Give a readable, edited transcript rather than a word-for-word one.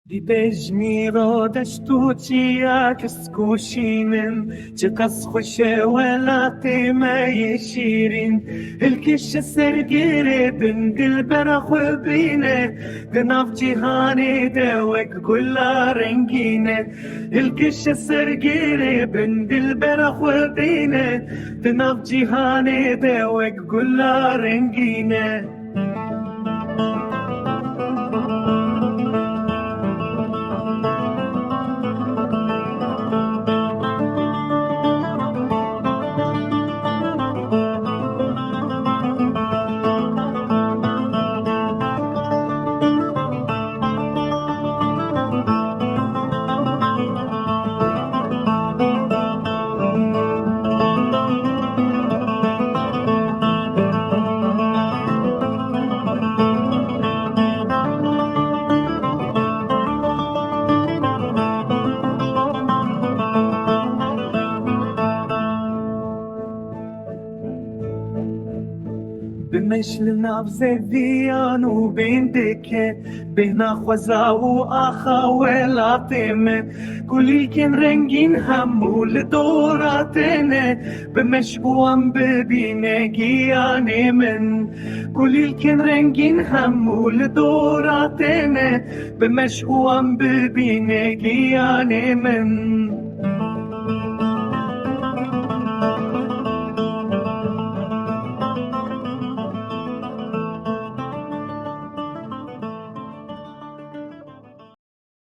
ببجني رادش توتيا كسكوشينن جقص خوشة ولا قيمة يشيرين الكش السرقيري بن دل برخو بينه بناف جهاني دوك كلا رنجينه الكش السرقيري بن دل برخو بينه بناف جهاني دوك كلا رنجينه بمشل نبض ذیان و بندکه بهنا خوزا و آخا ولاتمه کلی کن رنگین همول دوراتنه بمشقوام ببینه گیانه من کلی کن رنگین همول دوراتنه بمشقوام ببینه گیانه من